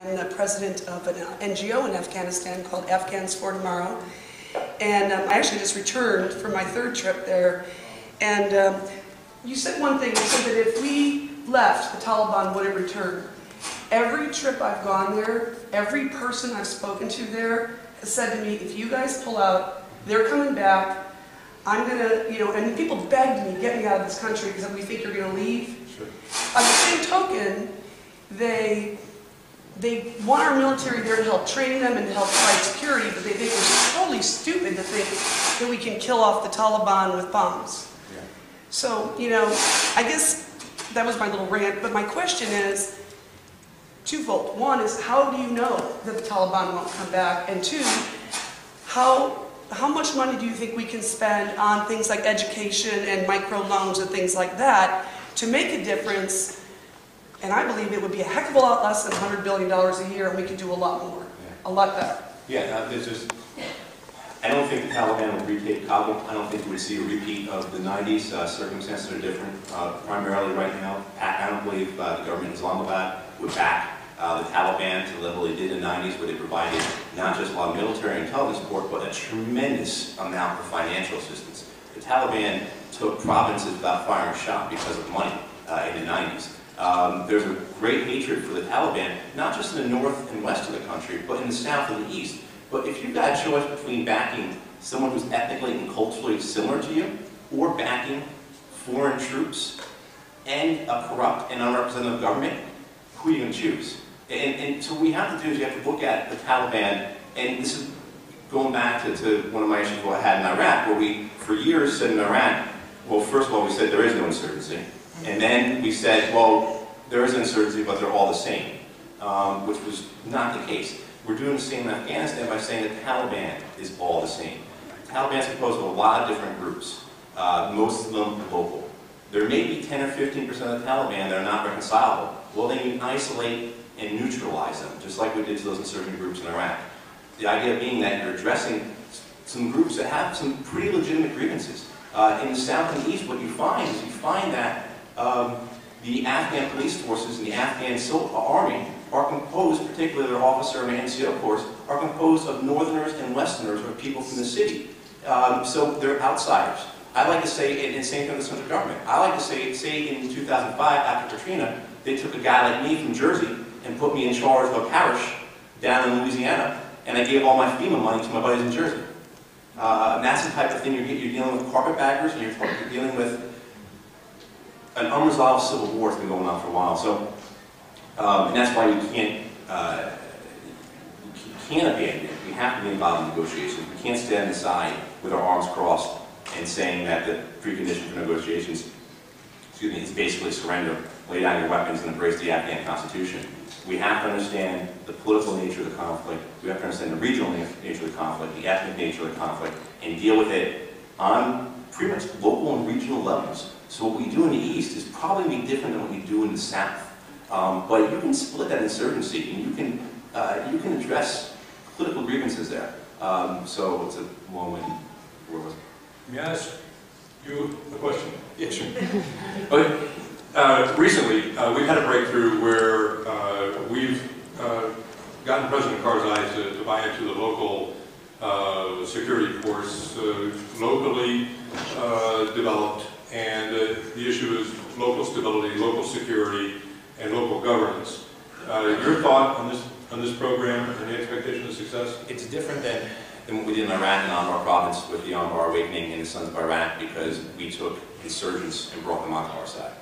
I'm the president of an NGO in Afghanistan called Afghans for Tomorrow. And I actually just returned from my third trip there. And you said one thing, you said that if we left, the Taliban wouldn't return. Every trip I've gone there, every person I've spoken to there has said to me, if you guys pull out, they're coming back, I'm going to, and people begged me, get me out of this country because we think you're going to leave. Sure. On the same token, they want our military there to help train them and to help fight security, but they think we're totally stupid to think that we can kill off the Taliban with bombs. Yeah. So, I guess that was my little rant, but my question is twofold. One is, how do you know that the Taliban won't come back? And two, how much money do you think we can spend on things like education and microloans and things like that to make a difference? And I believe it would be a heck of a lot less than $100 billion a year, and we could do a lot more, a lot better. Yeah, I don't think the Taliban would retake Kabul. I don't think we would see a repeat of the 90s. Circumstances are different. Primarily right now, I don't believe the government in Islamabad would back the Taliban to the level they did in the 90s, where they provided not just a lot of military and intelligence support, but a tremendous amount of financial assistance. The Taliban took provinces without firing a shot because of money in the 90s. There's a great hatred for the Taliban, not just in the north and west of the country, but in the south and the east. But if you've got a choice between backing someone who's ethnically and culturally similar to you, or backing foreign troops and a corrupt and unrepresentative government, who are you going to choose? And so what we have to do is you have to look at the Taliban, and this is going back to one of my issues I had in Iraq, where we, for years, said in Iraq, well, first of all, we said there is no insurgency. And then we said, well, there is an insurgency, but they're all the same, which was not the case. We're doing the same in Afghanistan by saying that the Taliban is all the same. The Taliban is composed of a lot of different groups, most of them local. There may be 10 or 15% of the Taliban that are not reconcilable. Well, then you isolate and neutralize them, just like we did to those insurgent groups in Iraq. The idea being that you're addressing some groups that have some pretty legitimate grievances. In the south and east, what you find is that the Afghan police forces and the Afghan army are composed, particularly their officer and NCO corps, are composed of northerners and westerners, or people from the city. So they're outsiders. I like to say, and same thing with the central government, I like to say in 2005, after Katrina, they took a guy like me from Jersey and put me in charge of a parish down in Louisiana, and I gave all my FEMA money to my buddies in Jersey. And that's the type of thing you're dealing with carpetbaggers, and you're dealing with an unresolved civil war that's been going on for a while. So, and that's why you can't abandon it. We have to be involved in negotiations. We can't stand aside with our arms crossed and saying that the precondition for negotiations, is basically surrender, lay down your weapons, and embrace the Afghan constitution. We have to understand the political nature of the conflict. We have to understand the regional nature of the conflict, the ethnic nature of the conflict, and deal with it on pretty much local and regional levels. So what we do in the east is probably going to be different than what we do in the south. But you can split that insurgency, and you can address political grievances there. So it's a long-winded word. May I ask you a question? Yeah, sure. Recently, we've had a breakthrough where we've gotten President Karzai to buy into the local security force, locally developed, and the issue is local stability, local security, and local governance. Your thought on this program and the expectation of success? It's different than what we did in Iraq and Anbar province with the Anbar Awakening and the Sons of Iraq, because we took insurgents and brought them onto our side.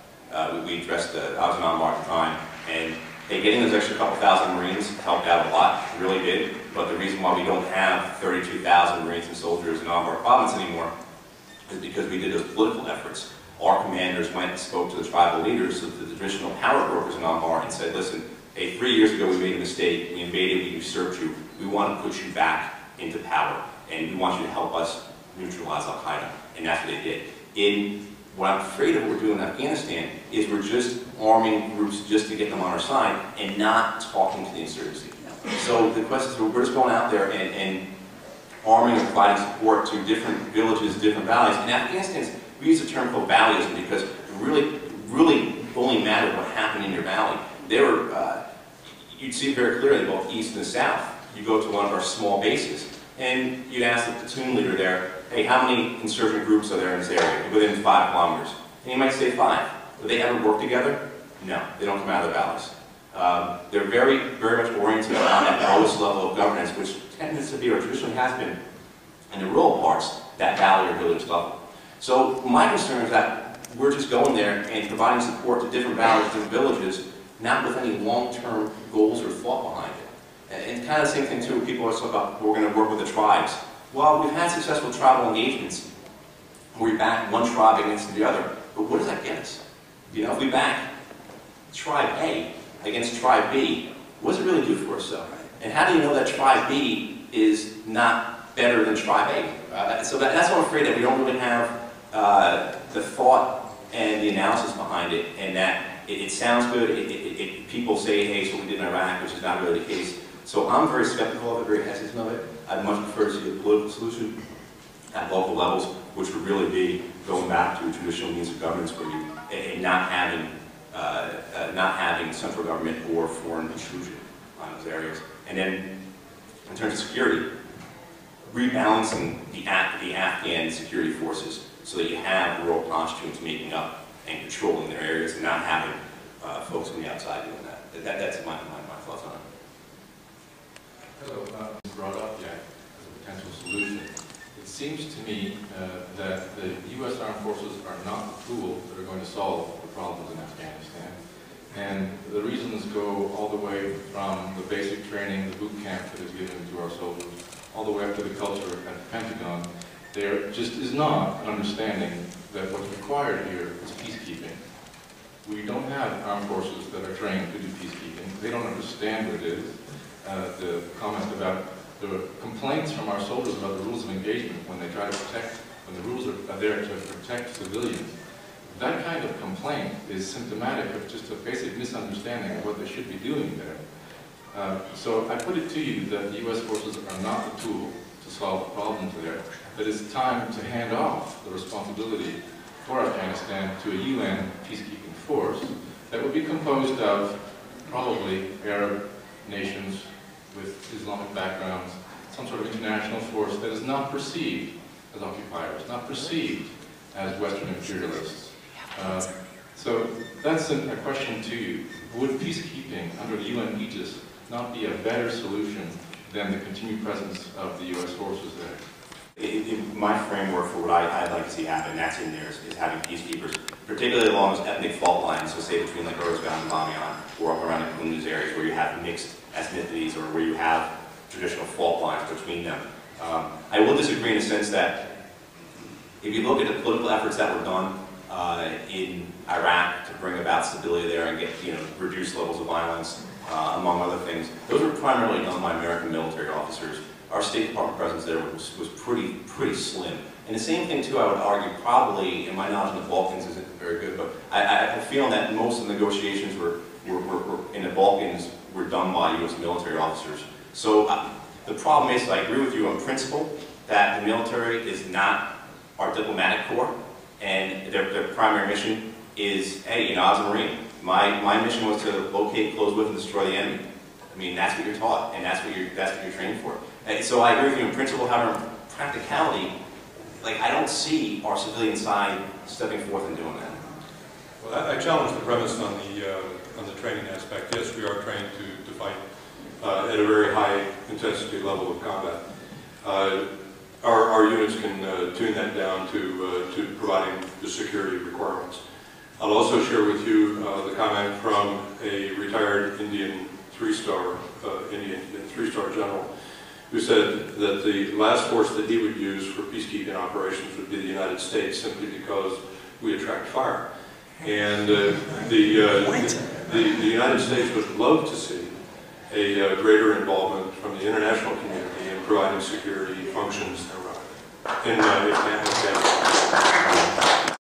We addressed I was in Anbar at the time, and getting those extra couple thousand Marines helped out a lot, really did. But the reason why we don't have 32,000 Marines and soldiers in Anbar province anymore is because we did those political efforts. Our commanders went and spoke to the tribal leaders, so the traditional power brokers in Anbar, and said, listen, hey, 3 years ago we made a mistake, we invaded, we usurped you, we want to put you back into power, and we want you to help us neutralize Al-Qaeda. And that's what they did. What I'm afraid of what we're doing in Afghanistan is we're just arming groups just to get them on our side and not talking to the insurgency. So the question is, we're just going out there and arming and providing support to different villages, different valleys. In Afghanistan, we use the term called valleyism because it really only mattered what happened in your valley. you'd see very clearly both east and south. You go to one of our small bases, and you'd ask the platoon leader there, hey, how many insurgent groups are there in this area, within 5 kilometers? And he might say 5. Would they ever work together? No, they don't come out of the valleys. They're very, very much oriented on that lowest level of governance, which tends to be, or traditionally has been, in the rural parts, that valley or village level. So my concern is that we're just going there and providing support to different valleys, different villages, not with any long-term goals or thought behind it. And kind of the same thing too, people always talk about, we're going to work with the tribes. Well, we've had successful tribal engagements where we back one tribe against the other, but what does that get us? You know, if we back tribe A against tribe B, what does it really do for us though? And how do you know that tribe B is not better than tribe A? So that's why I'm afraid that we don't really have the thought and the analysis behind it, and that it sounds good, people say, hey, so we did in Iraq, which is not really the case. So I'm very skeptical of it, very hesitant of it. I'd much prefer to see a political solution at local levels, which would really be going back to a traditional means of governance where you, and not having central government or foreign intrusion on those areas. And then, in terms of security, rebalancing the Afghan security forces so that you have rural constituents making up and controlling their areas and not having folks on the outside doing that. That's my thoughts on it. Hello, brought up yet as a potential solution. It seems to me that the U.S. Armed Forces are not the tool that are going to solve the problems in Afghanistan. And the reasons go all the way from the basic training, the boot camp that is given to our soldiers, all the way up to the culture at the Pentagon. There just is not an understanding that what's required here is peacekeeping. We don't have armed forces that are trained to do peacekeeping. They don't understand what it is. The comment about the complaints from our soldiers about the rules of engagement when they try to protect, when the rules are there to protect civilians. That kind of complaint is symptomatic of just a basic misunderstanding of what they should be doing there. So I put it to you that the U.S. forces are not the tool to solve the problems there. That it's time to hand off the responsibility for Afghanistan to a UN peacekeeping force that would be composed of probably Arab nations with Islamic backgrounds, some sort of international force that is not perceived as occupiers, not perceived as Western imperialists. So that's a question to you. Would peacekeeping under the UN aegis not be a better solution than the continued presence of the U.S. forces there? In my framework for what I'd like to see happen, that's in there, is having peacekeepers, particularly along those ethnic fault lines, so say between like Uruzgan and Bamiyan, or up around the Kunduz areas where you have mixed ethnicities or where you have traditional fault lines between them. I will disagree in the sense that if you look at the political efforts that were done in Iraq to bring about stability there and get, reduce levels of violence, among other things, those were primarily done by American military officers. Our State Department presence there was pretty slim. And the same thing too, I would argue, probably, and my knowledge of the Balkans isn't very good, but I feel that most of the negotiations were in the Balkans were done by U.S. military officers. So the problem is, I agree with you on principle, that the military is not our diplomatic corps, and their primary mission is, hey, I was a Marine. My mission was to locate, close with, and destroy the enemy. I mean, that's what you're taught, and that's what you're trained for. And so I agree with you in principle. However, in practicality, I don't see our civilian side stepping forth and doing that. Well, I challenge the premise on the training aspect. Yes, we are trained to fight at a very high intensity level of combat. Our units can tune that down to providing the security requirements. I'll also share with you the comment from a retired Indian three-star general who said that the last force that he would use for peacekeeping operations would be the United States, simply because we attract fire. And the United States would love to see a greater involvement from the international community in providing security functions in Afghanistan.